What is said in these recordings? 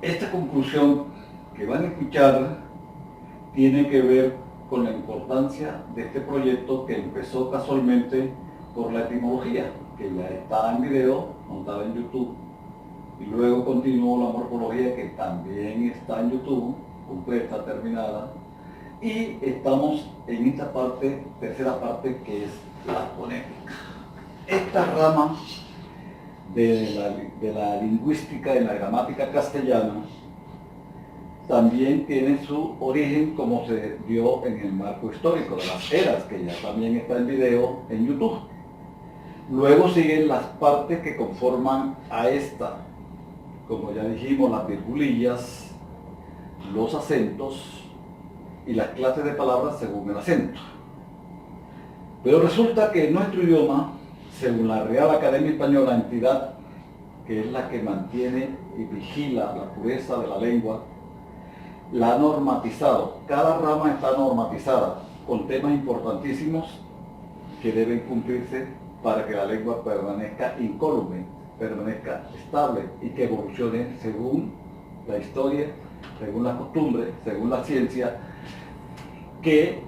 Esta conclusión que van a escuchar tiene que ver con la importancia de este proyecto que empezó casualmente por la etimología, que ya está en video, montada en YouTube, y luego continuó la morfología, que también está en YouTube, completa, terminada, y estamos en esta parte, tercera parte, que es la fonética. Esta rama de la lingüística, de la gramática castellana, también tiene su origen como se dio en el marco histórico de las eras, que ya también está en video en YouTube. Luego siguen las partes que conforman a esta, como ya dijimos, las virgulillas, los acentos y las clases de palabras según el acento. Pero resulta que en nuestro idioma, según la Real Academia Española, entidad que es la que mantiene y vigila la pureza de la lengua, la ha normatizado. Cada rama está normatizada con temas importantísimos que deben cumplirse para que la lengua permanezca incólume, permanezca estable y que evolucione según la historia, según la costumbre, según la ciencia que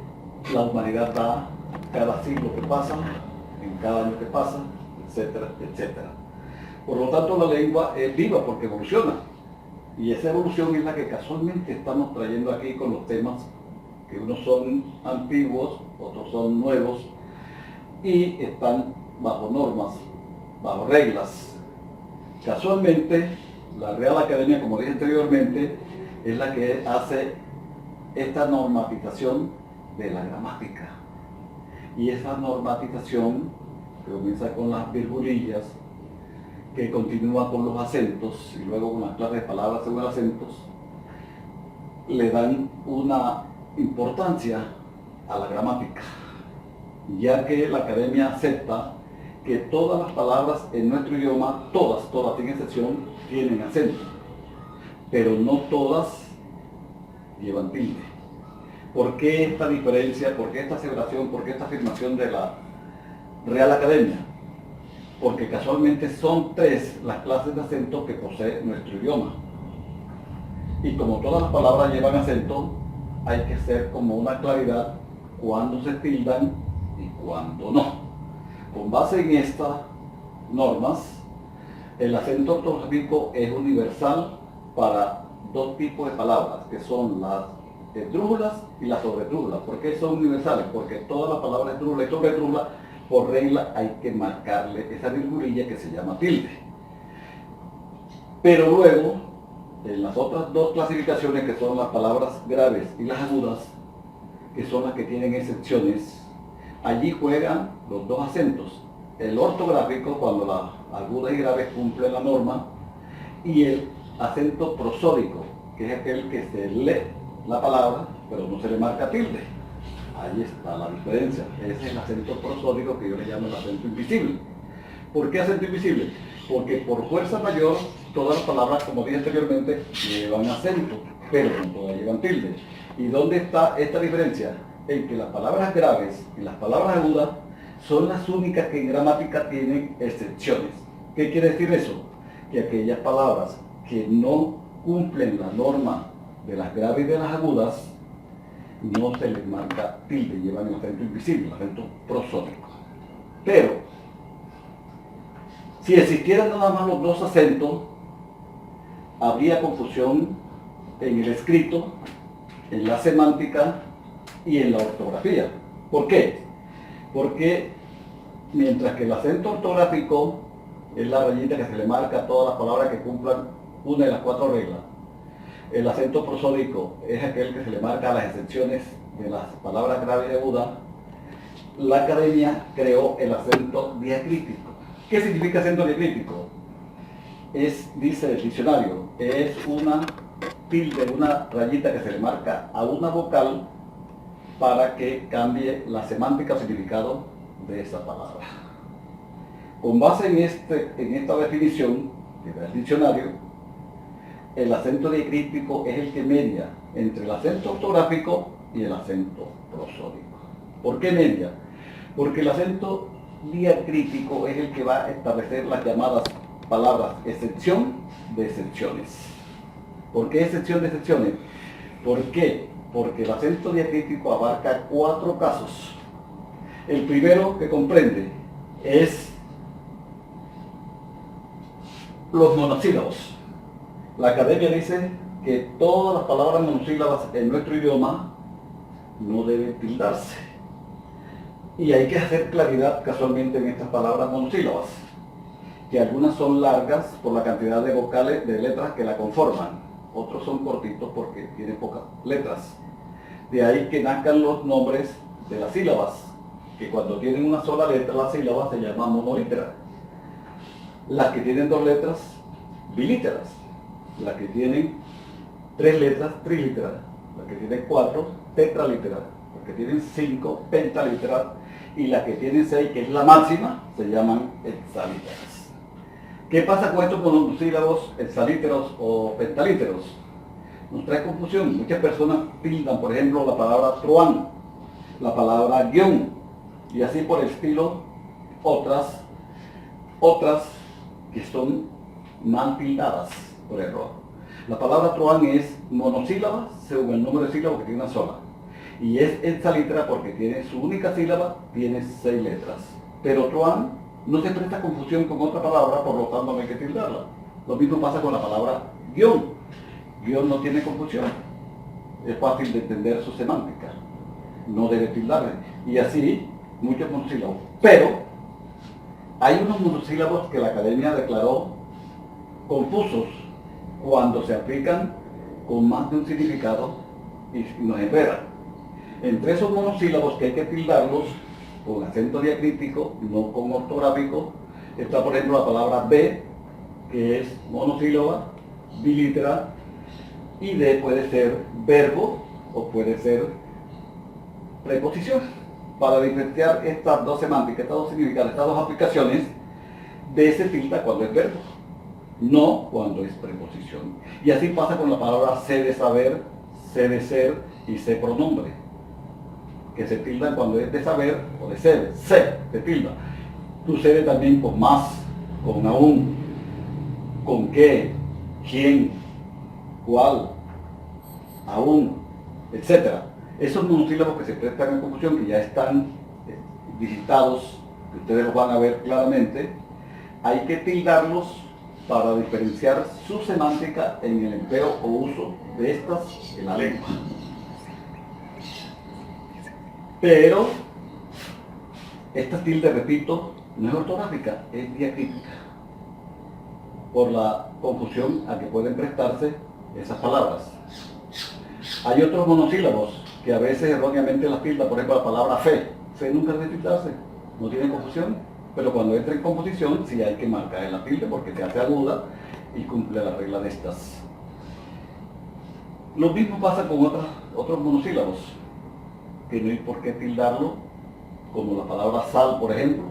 la humanidad da cada siglo que pasa, en cada año que pasa, etcétera, etcétera. Por lo tanto, la lengua es viva porque evoluciona. Y esa evolución es la que casualmente estamos trayendo aquí con los temas que unos son antiguos, otros son nuevos y están bajo normas, bajo reglas. Casualmente, la Real Academia, como dije anteriormente, es la que hace esta normatización de la gramática. Y esa normatización que comienza con las virgulillas, que continúa con los acentos y luego con las clases de palabras según acentos, le dan una importancia a la gramática, ya que la academia acepta que todas las palabras en nuestro idioma, todas sin excepción, tienen acento, pero no todas llevan tilde. ¿Por qué esta diferencia? ¿Por qué esta aseveración? ¿Por qué esta afirmación de la Real Academia? Porque casualmente son 3 las clases de acento que posee nuestro idioma. Y como todas las palabras llevan acento, hay que hacer como una claridad cuándo se tildan y cuándo no. Con base en estas normas, el acento ortográfico es universal para 2 tipos de palabras, que son las esdrújulas y las sobreesdrújulas. ¿Por qué son universales? Porque todas las palabras esdrújula y sobreesdrújula, por regla hay que marcarle esa virgulilla que se llama tilde. Pero luego, en las otras 2 clasificaciones, que son las palabras graves y las agudas, que son las que tienen excepciones, allí juegan los 2 acentos. El ortográfico, cuando las agudas y graves cumplen la norma, y el acento prosódico, que es aquel que se lee la palabra, pero no se le marca tilde. Ahí está la diferencia. Ese es el acento prosódico que yo le llamo el acento invisible. ¿Por qué acento invisible? Porque por fuerza mayor, todas las palabras, como dije anteriormente, llevan acento, pero no todas llevan tilde. ¿Y dónde está esta diferencia? En que las palabras graves y las palabras agudas son las únicas que en gramática tienen excepciones. ¿Qué quiere decir eso? Que aquellas palabras que no cumplen la norma de las graves y de las agudas, no se les marca tilde, llevan el acento invisible, el acento prosódico. Pero, si existieran nada más los 2 acentos, habría confusión en el escrito, en la semántica y en la ortografía. ¿Por qué? Porque mientras que el acento ortográfico es la rayita que se le marca a todas las palabras que cumplan una de las 4 reglas, el acento prosódico es aquel que se le marca a las excepciones de las palabras graves y agudas, la academia creó el acento diacrítico. ¿Qué significa acento diacrítico? Dice el diccionario, es una tilde, una rayita que se le marca a una vocal para que cambie la semántica o significado de esa palabra. Con base en esta definición que da el diccionario, el acento diacrítico es el que media entre el acento ortográfico y el acento prosódico. ¿Por qué media? Porque el acento diacrítico es el que va a establecer las llamadas palabras excepción de excepciones. ¿Por qué excepción de excepciones? ¿Por qué? Porque el acento diacrítico abarca 4 casos. El primero que comprende es los monosílabos. La academia dice que todas las palabras monosílabas en nuestro idioma no deben tildarse. Y hay que hacer claridad casualmente en estas palabras monosílabas, que algunas son largas por la cantidad de vocales, de letras que la conforman. Otros son cortitos porque tienen pocas letras. De ahí que nazcan los nombres de las sílabas, que cuando tienen una sola letra, las sílabas se llaman monolíteras. Las que tienen 2 letras, bilíteras. Las que tienen 3 letras, trilíteras. Las que tienen 4, tetralíteras. Las que tienen 5, pentalíteras. Y las que tienen 6, que es la máxima, se llaman hexalíteras. ¿Qué pasa con estos monosílabos hexalíteros o pentalíteros? Nos trae confusión. Muchas personas tildan, por ejemplo, la palabra truán, la palabra guión, y así por el estilo otras que son mal tildadas por error. La palabra truán es monosílaba según el número de sílabas que tiene una sola. Y es hexalítera porque tiene su única sílaba, tiene 6 letras. Pero truán no se presta confusión con otra palabra, por lo tanto no hay que tildarla. Lo mismo pasa con la palabra guión. Guión no tiene confusión. Es fácil de entender su semántica. No debe tildarle. Y así, muchos monosílabos. Pero hay unos monosílabos que la academia declaró confusos cuando se aplican con más de un significado y nos enredan. Entre esos monosílabos que hay que tildarlos con acento diacrítico, no con ortográfico, está por ejemplo la palabra be, que es monosílaba, bilítera, y de puede ser verbo o puede ser preposición. Para diferenciar estas 2 semánticas, estas 2 significados, estas 2 aplicaciones, de se tilda cuando es verbo, no cuando es preposición. Y así pasa con la palabra sé de saber, sé de ser y sé pronombre, que se tildan cuando es de saber o de ser. Sé, se tilda. Sucede también con más, con aún, con qué, quién, cuál, aún, etc. Esos monosílabos que se prestan a confusión, que ya están digitados, que ustedes los van a ver claramente, hay que tildarlos para diferenciar su semántica en el empleo o uso de estas en la lengua. Pero esta tilde, repito, no es ortográfica, es diacrítica, por la confusión a que pueden prestarse esas palabras. Hay otros monosílabos que a veces erróneamente las tildan, por ejemplo la palabra fe. Fe nunca debe tildarse, no tiene confusión, pero cuando entra en composición sí hay que marcar en la tilde porque se hace aguda y cumple la regla de estas. Lo mismo pasa con otros monosílabos, que no hay por qué tildarlo, como la palabra sal, por ejemplo.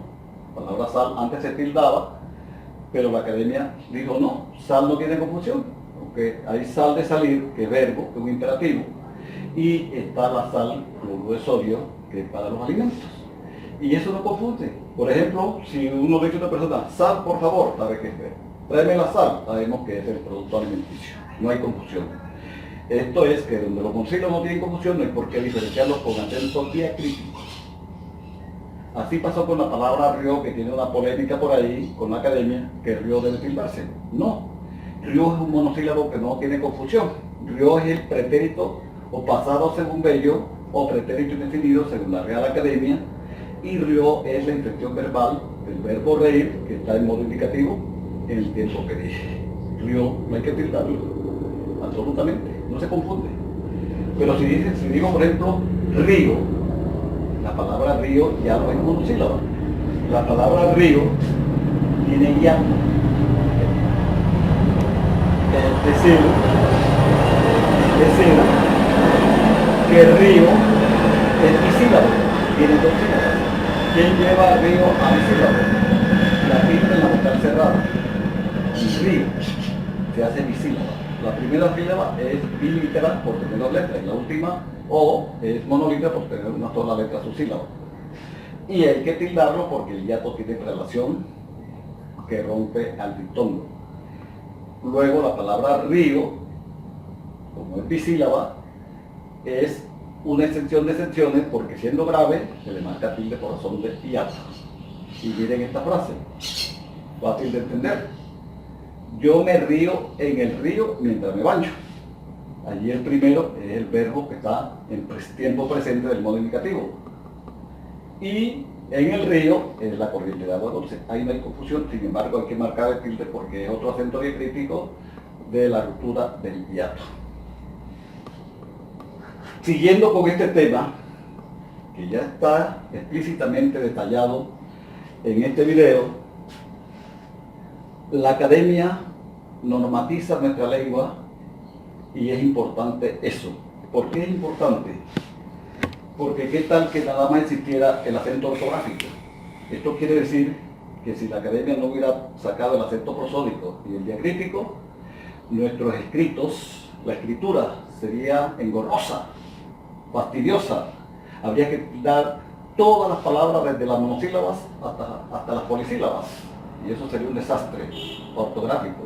La palabra sal antes se tildaba, pero la academia dijo no, sal no tiene confusión, porque hay sal de salir, que es verbo, que es un imperativo, y está la sal, cloruro de sodio, que es para los alimentos. Y eso no confunde. Por ejemplo, si uno dice a una persona, sal por favor, sabe que es, tráeme la sal, sabemos que es el producto alimenticio, no hay confusión. Esto es que donde los monosílabos no tienen confusión, no hay por qué diferenciarlos con acento diacrítico. Así pasó con la palabra río, que tiene una polémica por ahí con la academia, que río debe tildarse. No, río es un monosílabo que no tiene confusión. Río es el pretérito o pasado según bello o pretérito indefinido según la Real Academia, y río es la inflexión verbal del verbo reír, que está en modo indicativo en el tiempo que dije. Río no hay que tildarlo, absolutamente, no se confunde. Pero si digo por ejemplo río, la palabra río ya no es monosílaba. La palabra río tiene ya, es decir, que el río es bisílabo, tiene 2 sílabas. ¿Quién lleva río a bisílabo? La tilde en la vocal cerrada. Y río se hace bisílaba. La primera sílaba es bilítera por tener 2 letras, y la última o es monolítera por tener una sola letra su sílaba. Y hay que tildarlo porque el hiato tiene relación que rompe al diptongo. Luego la palabra río como es bisílaba, es una extensión de extensiones porque siendo grave se le marca tilde por razón de hiato. Y miren esta frase, fácil de entender. Yo me río en el río mientras me baño. Allí el primero es el verbo que está en tiempo presente del modo indicativo. Y en el río es la corriente de agua dulce. Ahí no hay confusión, sin embargo hay que marcar el tilde porque es otro acento diacrítico de la ruptura del hiato. Siguiendo con este tema, que ya está explícitamente detallado en este video, la academia normatiza nuestra lengua y es importante eso. ¿Por qué es importante? Porque qué tal que nada más existiera el acento ortográfico. Esto quiere decir que si la academia no hubiera sacado el acento prosódico y el diacrítico, nuestros escritos, la escritura sería engorrosa, fastidiosa. Habría que dar todas las palabras desde las monosílabas hasta las polisílabas. Y eso sería un desastre ortográfico.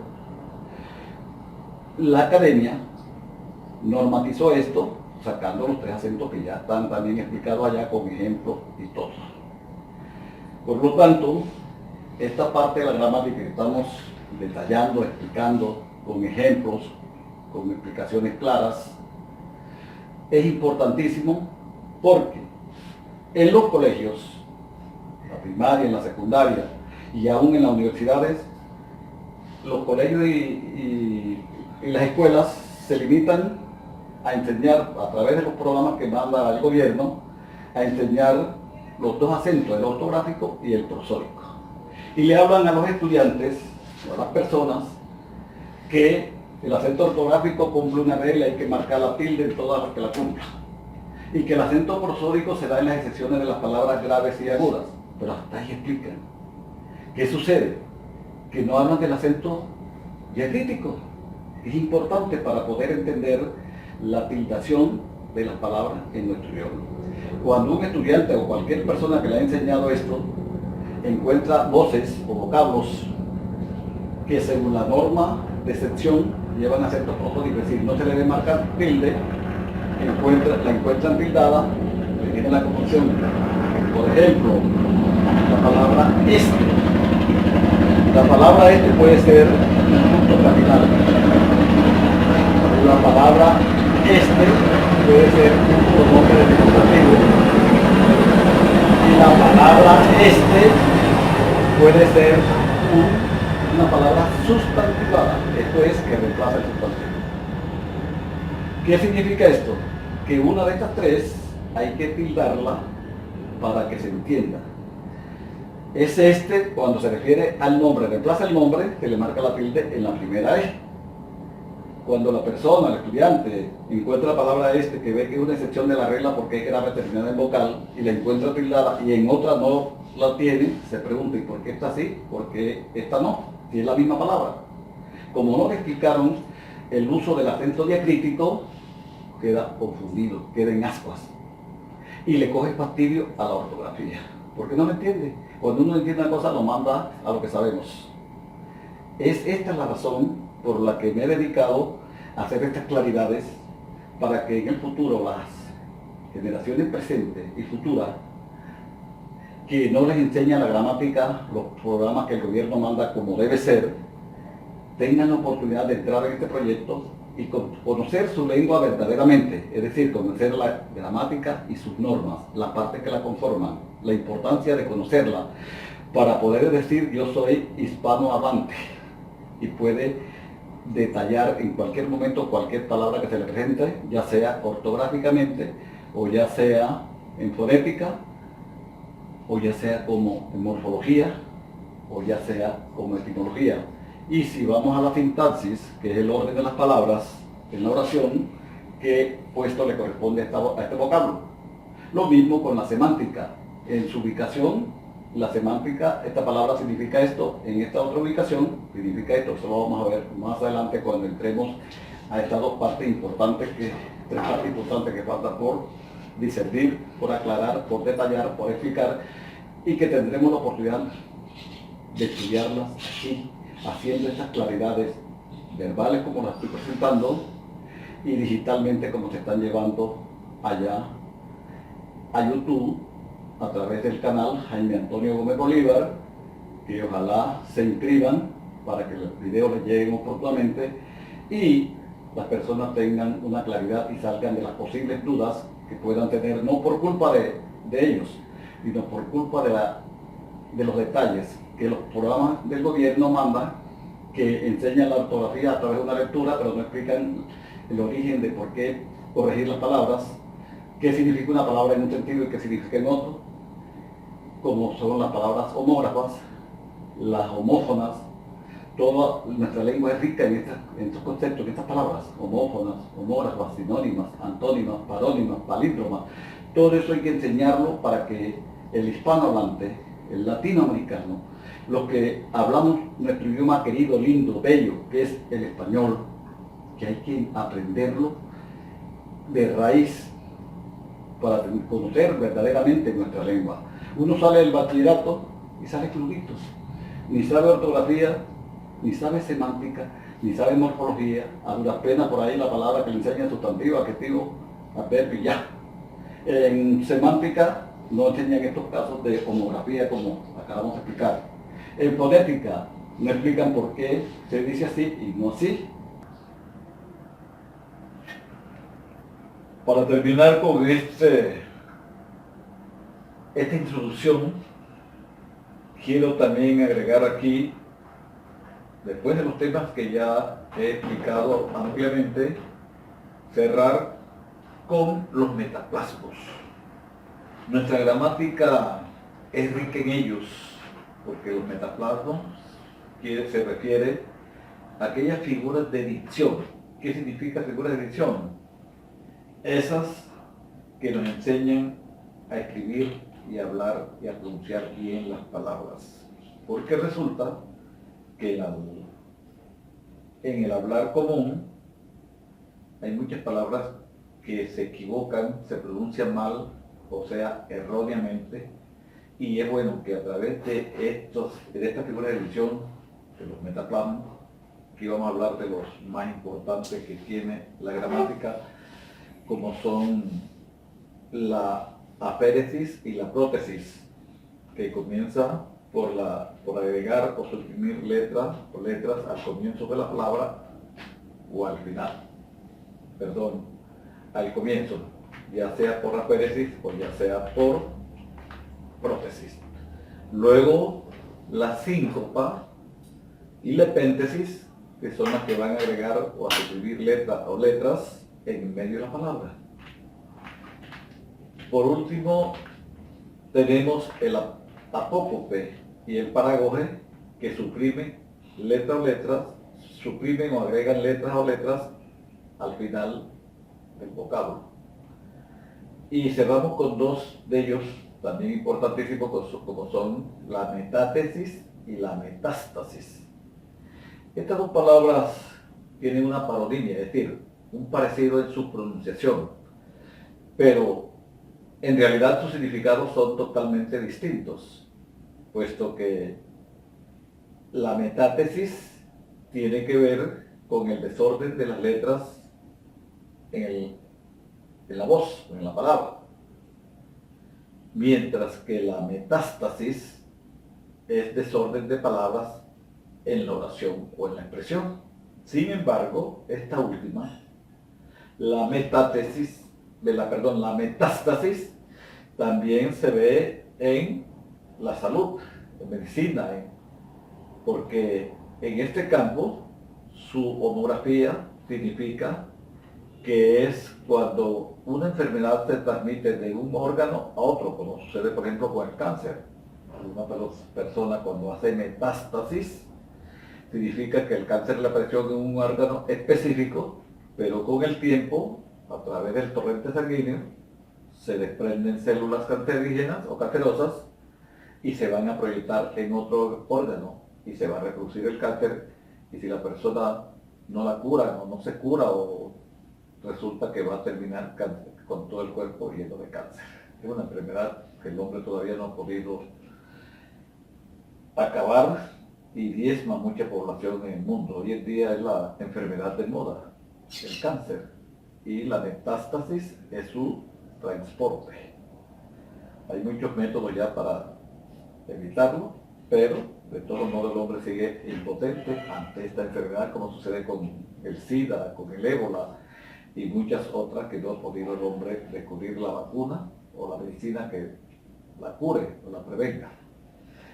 La academia normatizó esto sacando los 3 acentos que ya están también explicados allá con ejemplos y todo. Por lo tanto, esta parte de la gramática que estamos detallando, explicando con ejemplos, con explicaciones claras, es importantísimo porque en los colegios, la primaria, en la secundaria y aún en las universidades, los colegios y las escuelas se limitan a enseñar a través de los programas que manda el gobierno, a enseñar los 2 acentos, el ortográfico y el prosódico. Y le hablan a los estudiantes, a las personas, que el acento ortográfico cumple una regla, hay que marcar la tilde en todas las que la cumplan. Y que el acento prosódico se da en las excepciones de las palabras graves y agudas. Pero hasta ahí explican. ¿Qué sucede? Que no hablan del acento diacrítico. Es importante para poder entender la tildación de las palabras en nuestro idioma. Cuando un estudiante o cualquier persona que le ha enseñado esto encuentra voces o vocablos que según la norma de excepción llevan acentos prosódicos, es decir, no se le debe marcar tilde, la encuentran tildada, le viene la confusión. Por ejemplo, la palabra este. La palabra este puede ser un punto cardinal. La palabra este puede ser un pronombre demostrativo y la palabra este puede ser una palabra sustantivada, esto es que reemplaza el sustantivo. ¿Qué significa esto? Que una de estas 3 hay que tildarla para que se entienda. Es este cuando se refiere al nombre, reemplaza el nombre, se le marca la tilde en la primera E. Cuando la persona, el estudiante, encuentra la palabra este, que ve que es una excepción de la regla porque es grave terminada en vocal, y la encuentra tildada y en otra no la tiene, se pregunta, ¿y por qué esta sí? ¿Por qué esta no? Si es la misma palabra. Como no le explicaron el uso del acento diacrítico, queda confundido, queda en ascuas. Y le coge fastidio a la ortografía. Porque no lo entiende. Cuando uno entiende una cosa, lo manda a lo que sabemos. Esta es la razón por la que me he dedicado a hacer estas claridades para que en el futuro las generaciones presentes y futuras que no les enseñan la gramática, los programas que el gobierno manda como debe ser, tengan la oportunidad de entrar en este proyecto y conocer su lengua verdaderamente, es decir, conocer la gramática y sus normas, las partes que la conforman, la importancia de conocerla, para poder decir yo soy hispanohablante y puede detallar en cualquier momento cualquier palabra que se le presente, ya sea ortográficamente, o ya sea en fonética, o ya sea como en morfología, o ya sea como etimología. Y si vamos a la sintaxis, que es el orden de las palabras en la oración, qué puesto le corresponde a este vocablo. Lo mismo con la semántica. En su ubicación, la semántica, esta palabra significa esto, en esta otra ubicación significa esto. Eso lo vamos a ver más adelante cuando entremos a estas 3 partes importantes que faltan por discernir, por aclarar, por detallar, por explicar, y que tendremos la oportunidad de estudiarlas aquí, haciendo estas claridades verbales como las estoy presentando, y digitalmente como se están llevando allá a YouTube a través del canal Jaime Antonio Gómez Bolívar, que ojalá se inscriban para que los videos les lleguen oportunamente y las personas tengan una claridad y salgan de las posibles dudas que puedan tener, no por culpa de ellos, sino por culpa de los detalles que los programas del gobierno mandan, que enseñan la ortografía a través de una lectura, pero no explican el origen de por qué corregir las palabras, qué significa una palabra en un sentido y qué significa en otro, como son las palabras homógrafas, las homófonas. Toda nuestra lengua es rica en estos conceptos, en estas palabras: homófonas, homógrafas, sinónimas, antónimas, parónimas, palíndromas. Todo eso hay que enseñarlo para que el hispanohablante, el latinoamericano, los que hablamos nuestro idioma querido, lindo, bello, que es el español, que hay que aprenderlo de raíz para conocer verdaderamente nuestra lengua. Uno sale del bachillerato y sale crudito, ni sabe ortografía, ni sabe semántica, ni sabe morfología, a duras penas por ahí la palabra que le enseña: sustantivo, adjetivo, adverbio y ya. En semántica no enseñan estos casos de homografía como acabamos de explicar. En fonética no explican por qué se dice así y no así. Para terminar con esta introducción, quiero también agregar aquí, después de los temas que ya he explicado ampliamente, cerrar con los metaplasmos. Nuestra gramática es rica en ellos, porque los metaplasmos se refiere a aquellas figuras de dicción. ¿Qué significa figuras de dicción? Esas que nos enseñan a escribir y a hablar y a pronunciar bien las palabras. Porque resulta que en el hablar común hay muchas palabras que se equivocan, se pronuncian mal, o sea, erróneamente, y es bueno que a través de esta figura de edición, de los metaplasmos, aquí vamos a hablar de los más importantes que tiene la gramática, como son la aféresis y la prótesis, que comienza por agregar o suprimir letras al comienzo de la palabra o al final, al comienzo, ya sea por aféresis o ya sea por prótesis. Luego la síncopa y la epéntesis, que son las que van a agregar o a suprimir letras en medio de la palabra. Por último, tenemos el apócope y el paragoge, que suprimen o agregan letras al final del vocablo. Y cerramos con dos de ellos también importantísimos, como son la metátesis y la metástasis. Estas dos palabras tienen una paronimia, es decir, un parecido en su pronunciación, pero en realidad sus significados son totalmente distintos, puesto que la metátesis tiene que ver con el desorden de las letras en la voz, en la palabra, mientras que la metástasis es desorden de palabras en la oración o en la expresión. Sin embargo, esta última, la metástasis, también se ve en la salud, en medicina, porque en este campo su homografía significa que es cuando una enfermedad se transmite de un órgano a otro, como sucede por ejemplo con el cáncer. Una persona cuando hace metástasis significa que el cáncer le apareció en un órgano específico, pero con el tiempo, a través del torrente sanguíneo, se desprenden células cancerígenas o cancerosas y se van a proyectar en otro órgano y se va a reproducir el cáncer, y si la persona no la cura o no se cura, o resulta que va a terminar con todo el cuerpo lleno de cáncer. Es una enfermedad que el hombre todavía no ha podido acabar y diezma mucha población en el mundo. Hoy en día es la enfermedad de moda, el cáncer. y la metástasis es su transporte. Hay muchos métodos ya para evitarlo, pero de todos modos el hombre sigue impotente ante esta enfermedad, como sucede con el SIDA, con el ébola y muchas otras que no ha podido el hombre descubrir la vacuna o la medicina que la cure o la prevenga.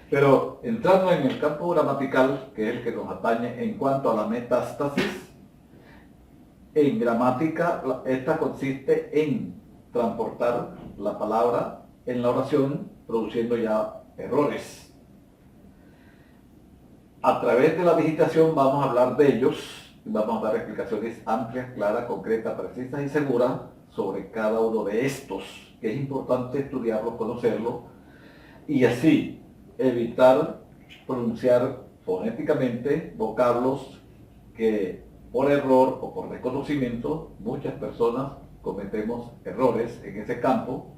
Pero entrando en el campo gramatical, que es el que nos atañe en cuanto a la metástasis, en gramática esta consiste en transportar la palabra en la oración, produciendo ya errores. A través de la digitación vamos a hablar de ellos y vamos a dar explicaciones amplias, claras, concretas, precisas y seguras sobre cada uno de estos, que es importante estudiarlo, conocerlo y así evitar pronunciar fonéticamente vocablos que por error o por desconocimiento muchas personas cometemos errores en ese campo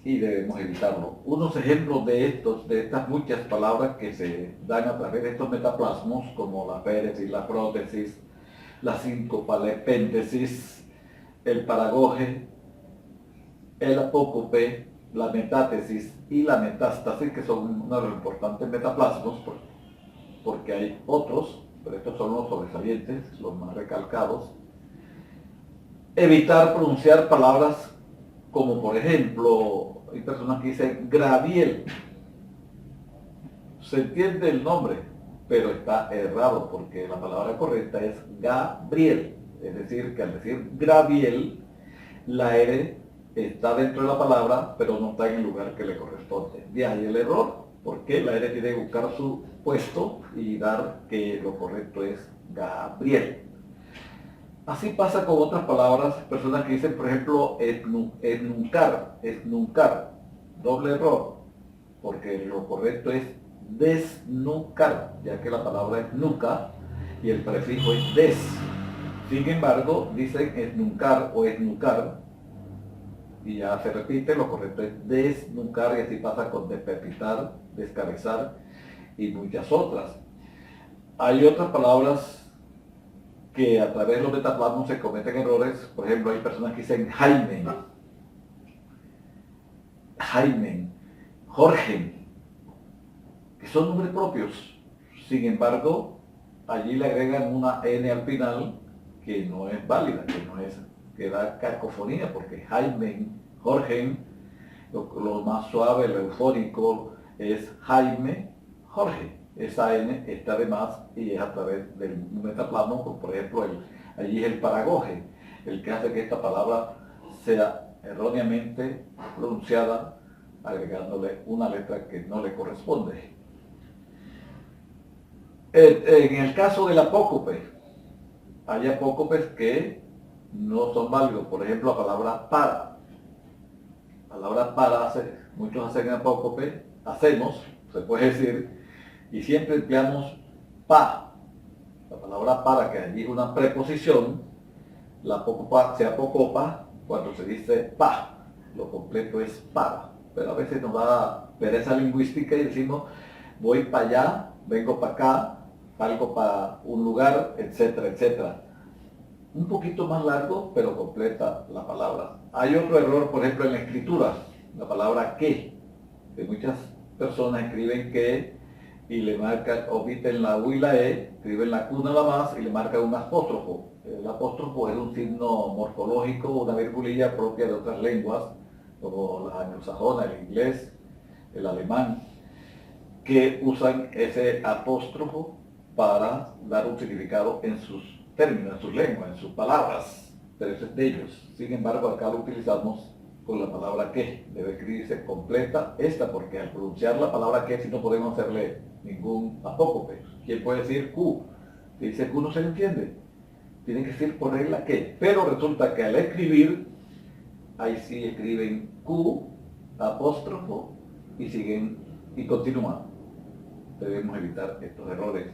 y debemos evitarlo. Unos ejemplos de estas muchas palabras que se dan a través de estos metaplasmos, como la péresis, la prótesis, la síncopa, la epéntesis, el paragoge, el apócope, la metátesis y la metástasis, que son uno de los importantes metaplasmos, porque hay otros, pero estos son los sobresalientes, los más recalcados. Evitar pronunciar palabras como por ejemplo, hay personas que dicen Graviel. Se entiende el nombre, pero está errado porque la palabra correcta es Gabriel. Es decir, que al decir Graviel, la R está dentro de la palabra, pero no está en el lugar que le corresponde. De ahí el error, porque la R tiene que buscar su puesto y dar que lo correcto es Gabriel. Así pasa con otras palabras, personas que dicen, por ejemplo, esnuncar, doble error, porque lo correcto es desnucar, ya que la palabra es nuca y el prefijo es des. Sin embargo, dicen esnuncar o esnucar, y ya se repite, lo correcto es desnucar, y así pasa con despepitar, descabezar y muchas otras. Hay otras palabras que a través de los metaplasmos se cometen errores. Por ejemplo, hay personas que dicen Jaime, Jorge, que son nombres propios. Sin embargo, allí le agregan una N al final que no es válida, que da cacofonía, porque Jaime, Jorge, lo más suave, lo eufórico es Jaime, Jorge. Esa N está de más y es a través del metaplasmo, como por ejemplo allí es el paragoge, el que hace que esta palabra sea erróneamente pronunciada agregándole una letra que no le corresponde. En el caso del apócope, hay apócopes que no son válidos. Por ejemplo, la palabra para. La palabra para, muchos hacen apócope, hacemos, se puede decir, y siempre empleamos pa. La palabra para, que allí es una preposición, la apócopa se apocopa cuando se dice pa. Lo completo es para. Pero a veces nos da pereza lingüística y decimos voy para allá, vengo para acá, salgo para un lugar, etcétera, etcétera. Un poquito más largo, pero completa la palabra. Hay otro error, por ejemplo, en la escritura, la palabra que muchas personas escriben que y le marcan, omiten la U y la E, escriben la Q nada más y le marcan un apóstrofo. El apóstrofo es un signo morfológico, una virgulilla propia de otras lenguas, como la anglosajona, el inglés, el alemán, que usan ese apóstrofo para dar un significado en sus términos, en sus lenguas, en sus palabras, pero eso es de ellos. Sin embargo, acá lo utilizamos con la palabra que, debe escribirse completa esta, porque al pronunciar la palabra que, si no podemos hacerle ningún apócope. ¿Quién puede decir Q? Si dice Q no se le entiende. Tiene que decir por regla que. Pero resulta que al escribir, ahí sí escriben Q, apóstrofo, y siguen y continúan. Debemos evitar estos errores,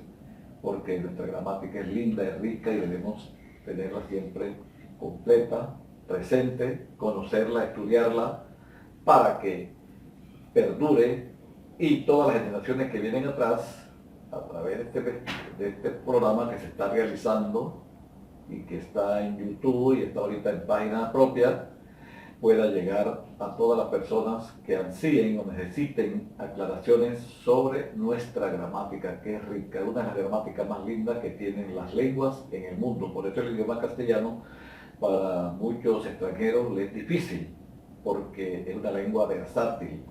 porque nuestra gramática es linda, es rica y debemos tenerla siempre completa, presente, conocerla, estudiarla, para que perdure y todas las generaciones que vienen atrás, a través de este programa que se está realizando y que está en YouTube y está ahorita en página propia, pueda llegar a todas las personas que ansíen o necesiten aclaraciones sobre nuestra gramática, que es rica, una de las gramáticas más lindas que tienen las lenguas en el mundo. Por eso el idioma castellano para muchos extranjeros les es difícil, porque es una lengua versátil,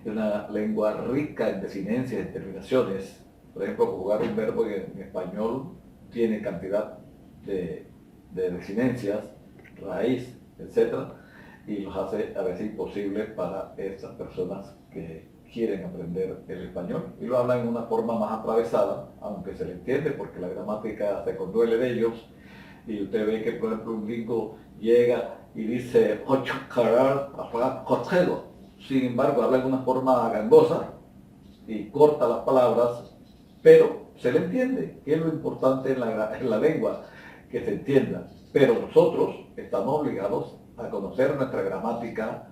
es una lengua rica en desinencias, en terminaciones. Por ejemplo, jugar un verbo en español tiene cantidad de desinencias, raíz, etc. Y los hace a veces imposible para estas personas que quieren aprender el español. Y lo hablan en una forma más atravesada, aunque se le entiende porque la gramática se conduele de ellos. Y usted ve que, por ejemplo, un gringo llega y dice ocho carar cotelo. Sin embargo, habla en una forma gangosa y corta las palabras, pero se le entiende, que es lo importante en la lengua, que se entienda. Pero nosotros estamos obligados a conocer nuestra gramática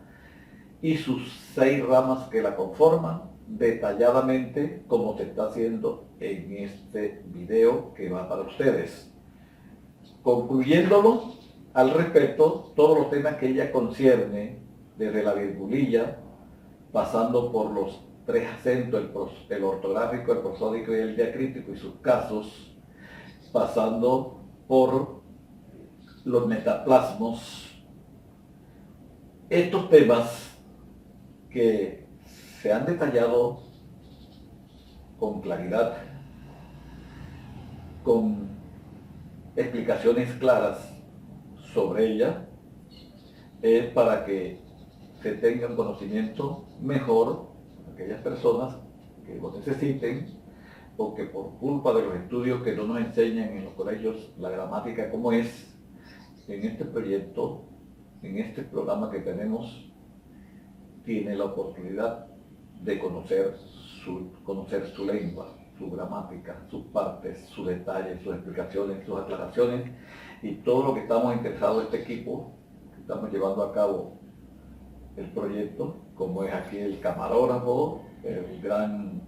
y sus 6 ramas que la conforman detalladamente, como se está haciendo en este video que va para ustedes. Concluyéndolo al respecto, todos los temas que ella concierne, desde la virgulilla, pasando por los 3 acentos, el ortográfico, el prosódico y el diacrítico y sus casos, pasando por los metaplasmos. Estos temas que se han detallado con claridad, con explicaciones claras sobre ella, es para que se tenga un conocimiento mejor aquellas personas que lo necesiten o que por culpa de los estudios que no nos enseñan en los colegios la gramática como es. En este proyecto, en este programa que tenemos, tiene la oportunidad de conocer su lengua, su gramática, sus partes, sus detalles, sus explicaciones, sus aclaraciones y todo lo que estamos interesados, este equipo, que estamos llevando a cabo el proyecto, como es aquí el camarógrafo, el gran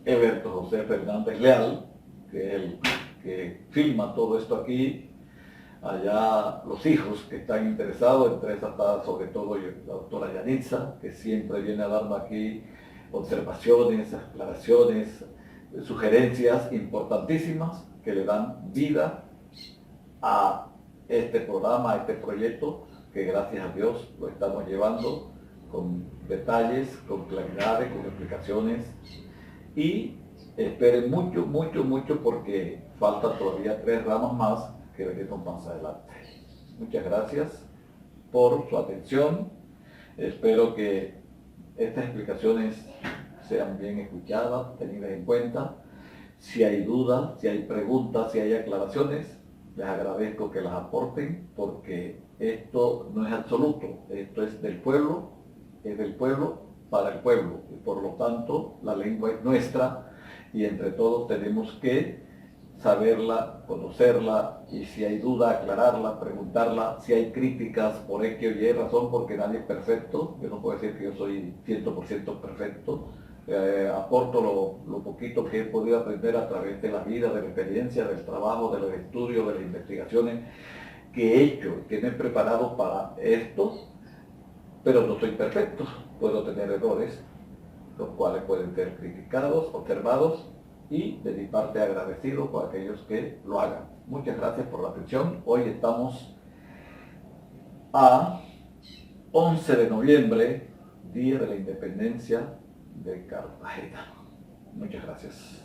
Everto José Fernández Leal, que es el que filma todo esto aquí. Allá los hijos que están interesados, entre esas está sobre todo la doctora Yanitza, que siempre viene a darnos aquí observaciones, aclaraciones, sugerencias importantísimas que le dan vida a este programa, a este proyecto, que gracias a Dios lo estamos llevando con detalles, con claridades, con explicaciones. Y esperen mucho, mucho, mucho porque faltan todavía 3 ramas más que veremos más adelante. Muchas gracias por su atención. Espero que estas explicaciones sean bien escuchadas, tenidas en cuenta. Si hay dudas, si hay preguntas, si hay aclaraciones, les agradezco que las aporten porque esto no es absoluto, esto es del pueblo para el pueblo y por lo tanto la lengua es nuestra y entre todos tenemos que saberla, conocerla y si hay duda, aclararla, preguntarla, si hay críticas por X o Y razón, porque nadie es perfecto, yo no puedo decir que yo soy 100% perfecto, aporto lo poquito que he podido aprender a través de la vida, de la experiencia, del trabajo, de los estudios, de las investigaciones que he hecho, que me he preparado para esto, pero no soy perfecto, puedo tener errores, los cuales pueden ser criticados, observados, y de mi parte agradecido por aquellos que lo hagan. Muchas gracias por la atención. Hoy estamos a 11 de noviembre, Día de la Independencia de Cartagena. Muchas gracias.